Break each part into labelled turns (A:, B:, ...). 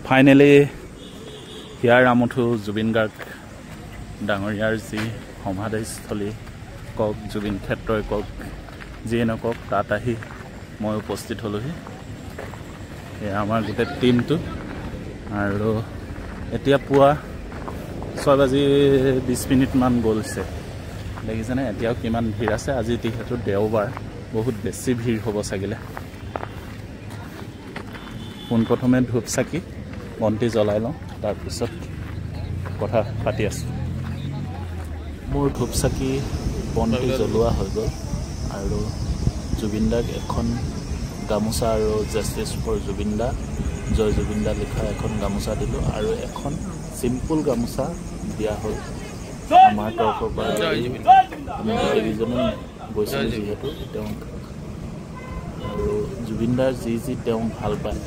A: Finally হিয়াৰ আমঠু জুবিন গাৰ্গ ডাঙৰীয়াৰ যি সমাধিস্থলী কওক, জুবিন ক্ষেত্ৰই কওক, যিয়ে নকওক, তাত আহি মই উপস্থিত হ'লোহি। এয়া আমাৰ গোটেই টিমটো। আৰু এতিয়া পুৱা 6:20 গ'লছে। দেখিছেনে এতিয়াও কিমান ভিৰ আছে। আজি যিহেতু দেওবাৰ, বহুত বেছি ভিৰ হ'ব চাগিলে। পোনপ্ৰথমে ধূপ চাকি বন্তি জ্বলাই লওঁ, তাৰপিছত কথা পাতি আছোঁ। মোৰ ধূপ চাকি বন্তি জ্বলোৱা হৈ গ'ল আৰু জুবিন দাক এখন গামোচা আৰু জাষ্টিছ ফৰ জুবিন দা, জয় জুবিন দা লিখা এখন গামোচা দিলোঁ আৰু এখন চিম্পুল গামোচা দিয়া হ'ল আমাৰ তৰফৰ পৰা। আমি গোটেইকেইজনে গৈছিলোঁ যিহেতু তেওঁক, আৰু জুবিন দাৰ যি তেওঁ ভাল পায়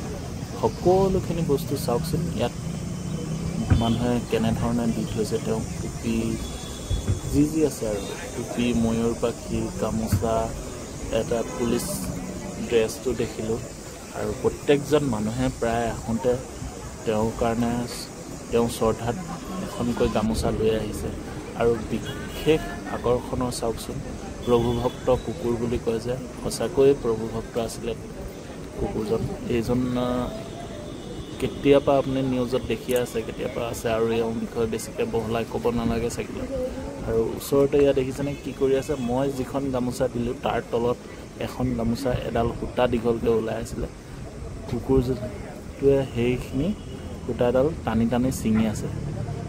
A: সকলোখিনি বস্তু চাওকচোন। ইয়াত মানুহে কেনেধৰণে দি থৈছে তেওঁক, টুপি যি আছে আৰু টুপি, ময়ূৰ পাখি, গামোচা, এটা পুলিচ ড্ৰেছটো দেখিলোঁ। আৰু প্ৰত্যেকজন মানুহে প্ৰায় আহোঁতে তেওঁৰ কাৰণে তেওঁ শ্ৰদ্ধাত এখনকৈ গামোচা লৈ আহিছে। আৰু বিশেষ আকৰ্ষণৰ চাওকচোন, প্ৰভু ভক্ত কুকুৰ বুলি কয় যে, সঁচাকৈয়ে প্ৰভু ভক্ত আছিলে কুকুৰজন। এইজন কেতিয়াবা আপুনি নিউজত দেখি আছে, কেতিয়াবা আছে, আৰু এওঁৰ বিষয়ে বেছিকৈ বহলাই ক'ব নালাগে চাগিলে। আৰু ওচৰতে ইয়াত দেখিছেনে কি কৰি আছে? মই যিখন গামোচা দিলোঁ তাৰ তলত এখন গামোচা এডাল সূতা দীঘলকৈ ওলাই আছিলে। কুকুৰটোৱে সেইখিনি সূতাডাল টানি টানি ছিঙি আছে।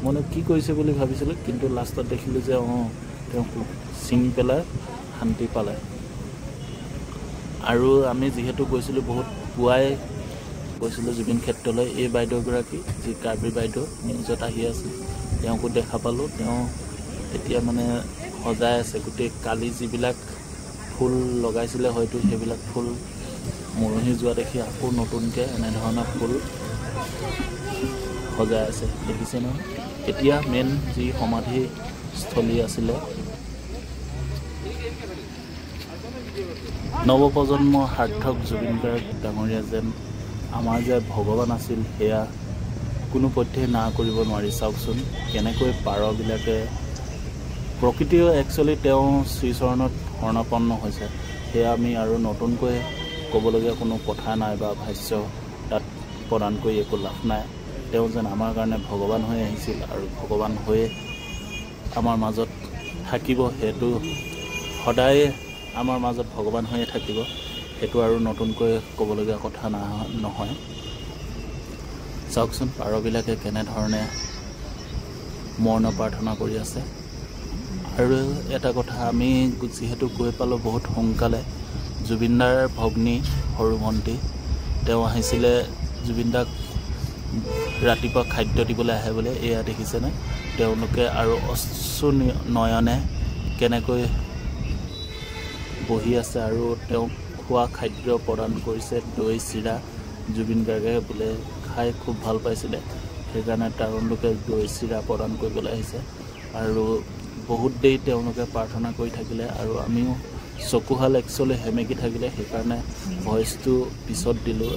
A: মইনো কি কৰিছে বুলি ভাবিছিলোঁ, কিন্তু লাষ্টত দেখিলোঁ যে তেওঁ ছিঙি পেলাই শান্তি পালে। আৰু আমি যিহেতু গৈছিলোঁ বহুত পুৱাই গৈছিলোঁ জুবিন ক্ষেত্ৰলৈ, এই বাইদেউগৰাকী যি কাৰ্বি বাইদেউ নিউজত আহি আছিল, তেওঁকো দেখা পালোঁ। তেওঁ এতিয়া মানে সজাই আছে গোটেই কালি যিবিলাক ফুল লগাইছিলে, হয়তো সেইবিলাক ফুল মৰহি যোৱা দেখি আকৌ নতুনকৈ এনেধৰণৰ ফুল সজাই আছে, দেখিছে নহয়। এতিয়া মেইন যি সমাধিস্থলী আছিলে, নৱপ্ৰজন্মৰ সাৰ্থক জুবিন গাৰ্গ ডাঙৰীয়া যেন আমাৰ যে ভগৱান আছিল, সেয়া কোনোপধ্যেই না কৰিব নোৱাৰি। চাওকচোন কেনেকৈ পাৰবিলাকে, প্ৰকৃতিও একচুৱেলি তেওঁ শ্ৰীচৰণত শৰণাপন্ন হৈছে। সেয়া আমি আৰু নতুনকৈ ক'বলগীয়া কোনো কথা নাই বা ভাষ্য তাত প্ৰদান কৰি একো লাভ নাই। তেওঁ যেন আমাৰ কাৰণে ভগৱান হৈ আহিছিল আৰু ভগৱান হৈয়ে আমাৰ মাজত থাকিব, সেইটো সদায়ে আমাৰ মাজত ভগৱান হৈয়ে থাকিব। সেইটো আৰু নতুনকৈ ক'বলগীয়া কথা নহয়। চাওকচোন পাৰবিলাকে কেনেধৰণে মৰণ প্ৰাৰ্থনা কৰি আছে। আৰু এটা কথা, আমি যিহেতু গৈ পালোঁ বহুত সোনকালে, জুবিন দাৰ ভগ্নী সৰু ভণ্টি তেওঁ আহিছিলে জুবিন দাক ৰাতিপুৱা খাদ্য দিবলৈ আহে বোলে। এয়া দেখিছেনে তেওঁলোকে, আৰু অশ্ৰু নয়নে কেনেকৈ বহি আছে আৰু তেওঁক খোৱা খাদ্য প্ৰদান কৰিছে। দৈ চিৰা জুবিন গাৰ্গে বোলে খাই খুব ভাল পাইছিলে, সেইকাৰণে তেওঁলোকে দৈ চিৰা প্ৰদান কৰিবলৈ আহিছে। আৰু বহুত দেৰি তেওঁলোকে প্ৰাৰ্থনা কৰি থাকিলে, আৰু আমিও চকুহাল একচুৱেলি সেমেকি থাকিলে, সেইকাৰণে ভইচটো পিছত দিলোঁ।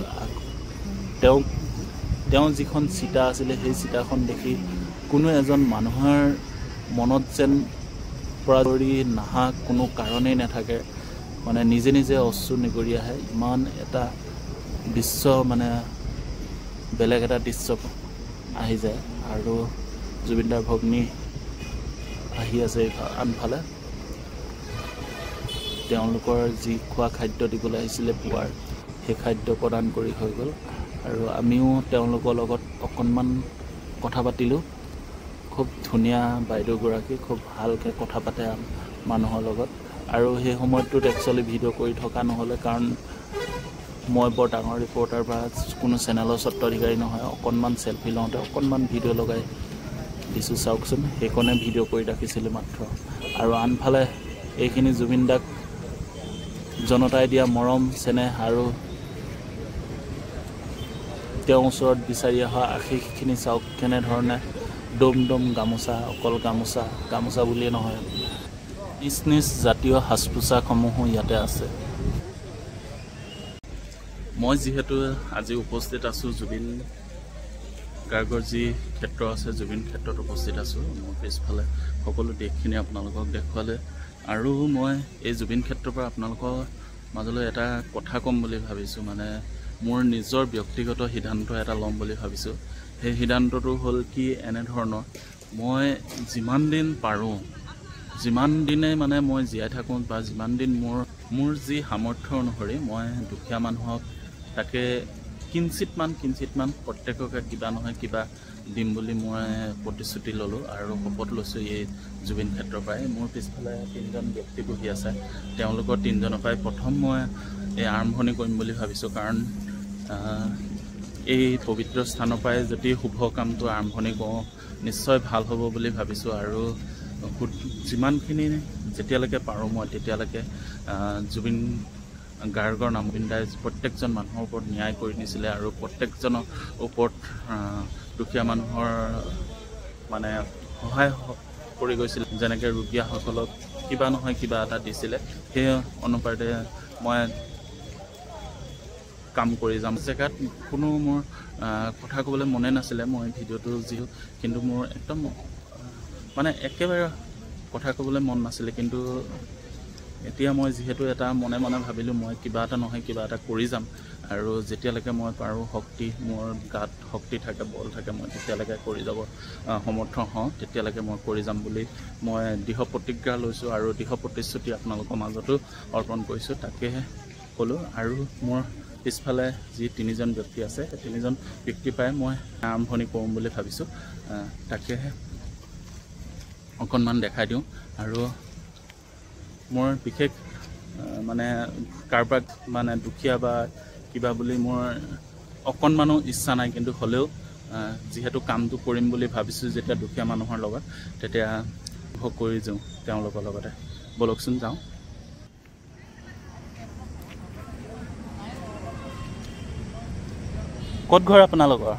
A: তেওঁ যিখন চিতা আছিলে, সেই চিতাখন দেখি কোনো এজন মানুহৰ মনত যেন পৰি নাহা কোনো কাৰণেই নাথাকে, মানে নিজে নিজে অশ্ৰু নিগৰি আহে। ইমান এটা দৃশ্য, মানে বেলেগ এটা দৃশ্য আহি যায়। আৰু জুবিনদাৰ ভগ্নী আহি আছে আনফালে, তেওঁলোকৰ যি খোৱা খাদ্য দিবলৈ আহিছিলে পুৱাৰ, সেই খাদ্য প্ৰদান কৰি হৈ গ'ল। আৰু আমিও তেওঁলোকৰ লগত অকণমান কথা পাতিলোঁ। খুব ধুনীয়া বাইদেউগৰাকী, খুব ভালকৈ কথা পাতে মানুহৰ লগত। আৰু সেই সময়টোত একচুৱেলি ভিডিঅ' কৰি থকা নহ'লে, কাৰণ মই বৰ ডাঙৰ ৰিপৰ্টাৰ বা কোনো চেনেলৰ স্বত্বাধিকাৰী নহয়। অকণমান চেল্ফি লওঁতে অকণমান ভিডিঅ' লগাই দিছোঁ, চাওকচোন সেইকণে ভিডিঅ' কৰি ৰাখিছিলোঁ মাত্ৰ। আৰু আনফালে এইখিনি জুবিন দাক জনতাই দিয়া মৰম চেনেহ আৰু তেওঁৰ ওচৰত বিচাৰি অহা আশীষখিনি চাওক, কেনেধৰণে দম গামোচা, অকল গামোচা বুলিয়ে নহয়, নিজ জাতীয় সাজ পোছাকসমূহো ইয়াতে আছে। মই যিহেতু আজি উপস্থিত আছোঁ জুবিন গাৰ্গৰ যি ক্ষেত্ৰ আছে জুবিন ক্ষেত্ৰত উপস্থিত আছোঁ মোৰ পিছফালে সকলো দিশখিনি আপোনালোকক দেখুৱালে আৰু মই এই জুবিন ক্ষেত্ৰৰ পৰা আপোনালোকৰ মাজলৈ এটা কথা ক'ম বুলি ভাবিছোঁ মানে মোৰ নিজৰ ব্যক্তিগত সিদ্ধান্ত এটা ল'ম বুলি ভাবিছোঁ সেই সিদ্ধান্তটো হ'ল কি এনেধৰণৰ মই যিমান দিন পাৰোঁ যিমান দিনে মানে মই জীয়াই থাকোঁ বা যিমান দিন মোৰ যি সামৰ্থ্য অনুসৰি মই দুখীয়া মানুহক তাকে কিঞ্চিতমান প্ৰত্যেককে কিবা নহয় কিবা দিম বুলি মই প্ৰতিশ্ৰুতি ল'লোঁ আৰু শপত লৈছোঁ এই জুবিন ক্ষেত্ৰৰ পৰাই মোৰ পিছফালে 3জন ব্যক্তি বহি আছে তেওঁলোকৰ 3জনৰ পৰাই প্ৰথম মই এই আৰম্ভণি কৰিম বুলি ভাবিছোঁ কাৰণ এই পবিত্ৰ স্থানৰ পৰাই যদি শুভ কামটো আৰম্ভণি কৰোঁ নিশ্চয় ভাল হ'ব বুলি ভাবিছোঁ আৰু যিমানখিনি যেতিয়ালৈকে পাৰোঁ মই তেতিয়ালৈকে জুবিন গাৰ্গৰ নাম বিন্দাই প্ৰত্যেকজন মানুহৰ ওপৰত ন্যায় কৰি দিছিলে আৰু প্ৰত্যেকজনৰ ওপৰত দুখীয়া মানুহৰ মানে সহায় কৰি গৈছিল যেনেকৈ ৰোগীয়াসকলক কিবা নহয় কিবা এটা দিছিলে সেই অনুপাতে মই কাম কৰি যাম জেগাত কোনো মোৰ কথা ক'বলৈ মনে নাছিলে মই ভিডিঅ'টো যিও কিন্তু মোৰ একদম মানে একেবাৰে কথা ক'বলৈ মন নাছিলে কিন্তু এতিয়া মই যিহেতু এটা মনে ভাবিলোঁ মই কিবা এটা নহয় কিবা এটা কৰি যাম আৰু যেতিয়ালৈকে মই পাৰোঁ শক্তি মোৰ গাত শক্তি থাকে বল থাকে মই তেতিয়ালৈকে কৰি যাব সমৰ্থ হওঁ তেতিয়ালৈকে মই কৰি যাম বুলি মই দৃঢ় প্ৰতিজ্ঞা লৈছোঁ আৰু দৃঢ় প্ৰতিশ্ৰুতি আপোনালোকৰ মাজতো অৰ্পণ কৰিছোঁ তাকেহে ক'লোঁ আৰু মোৰ পিছফালে যি 3জন ব্যক্তি আছে সেই 3জন ব্যক্তি পাই মই আৰম্ভণি কৰিম বুলি ভাবিছোঁ তাকেহে অকণমান দেখাই দিওঁ আৰু মোৰ বিশেষ মানে কাৰোবাক মানে দুখীয়া বা কিবা বুলি মোৰ অকণমানো ইচ্ছা নাই কিন্তু হ'লেও যিহেতু কামটো কৰিম বুলি ভাবিছোঁ যেতিয়া দুখীয়া মানুহৰ লগত তেতিয়া ভোগ কৰি যাওঁ তেওঁলোকৰ লগতে বলকচোন যাওঁ ক'ত ঘৰ আপোনালোকৰ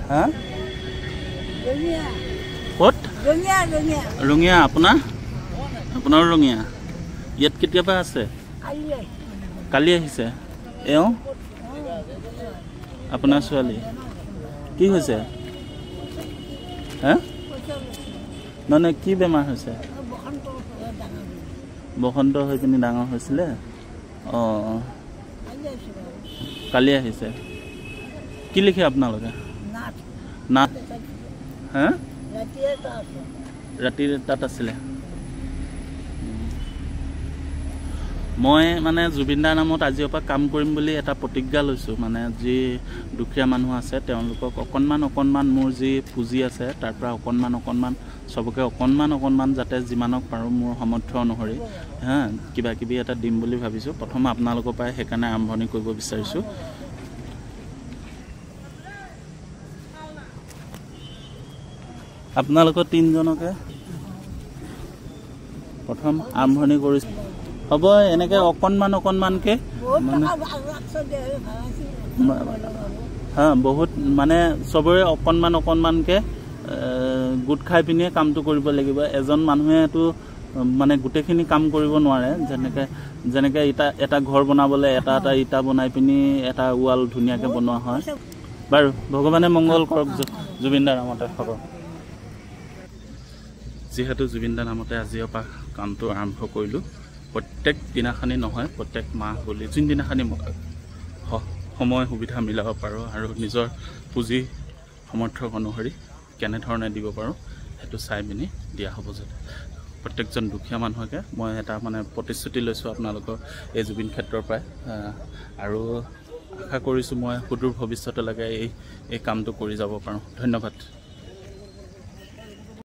A: হা ক'ত ৰঙিয়া আপোনাৰো ৰঙিয়া ইয়াত কেতিয়াবা আছে কালি আহিছে এওঁ আপোনাৰ ছোৱালী কি হৈছে হা মানে কি বেমাৰ হৈছে বসন্ত হৈ পিনি ডাঙৰ হৈছিলে অঁ কালি আহিছে কি লিখে আপোনালোকে নাট হা ৰাতিৰ তাত আছিলে মই মানে জুবিনদাৰ নামত আজিৰ পৰা কাম কৰিম বুলি এটা প্ৰতিজ্ঞা লৈছোঁ মানে যি দুখীয়া মানুহ আছে তেওঁলোকক অকণমান মোৰ যি পুঁজি আছে তাৰ পৰা অকণমান চবকে অকণমান যাতে যিমানক পাৰোঁ মোৰ সামৰ্থ্য অনুসৰি হা কিবা কিবি এটা দিম বুলি ভাবিছোঁ প্ৰথম আপোনালোকৰ পৰাই সেইকাৰণে আৰম্ভণি কৰিব বিচাৰিছোঁ আপোনালোকৰ 3জনকে প্ৰথম আৰম্ভণি কৰিছোঁ হ'ব এনেকৈ অকণমানকৈ হা বহুত মানে চবৰে অকণমানকৈ গোট খাই পিনিয়ে কামটো কৰিব লাগিব এজন মানুহেতো মানে গোটেইখিনি কাম কৰিব নোৱাৰে যেনেকৈ এটা ঘৰ বনাবলৈ এটা ইটা বনাই পিনি এটা ৱাল ধুনীয়াকৈ বনোৱা হয় বাৰু ভগৱানে মংগল কৰক জুবিনদাৰ নামতে হ'ব যিহেতু জুবিনদাৰ নামতে আজিৰ পৰা কামটো আৰম্ভ কৰিলোঁ প্ৰত্যেক দিনাখনি নহয় প্ৰত্যেক মাহ বুলি যোনদিনাখনি সময় সুবিধা মিলাব পাৰোঁ আৰু নিজৰ পুঁজি সামৰ্থ্য অনুসৰি কেনেধৰণে দিব পাৰোঁ সেইটো চাই পিনি দিয়া হ'ব যাতে প্ৰত্যেকজন দুখীয়া মানুহকে মই এটা মানে প্ৰতিশ্ৰুতি লৈছোঁ আপোনালোকৰ এই জুবিন ক্ষেত্ৰৰ পৰাই আৰু আশা কৰিছোঁ মই সুদূৰ ভৱিষ্যতলৈকে এই কামটো কৰি যাব পাৰোঁ ধন্যবাদ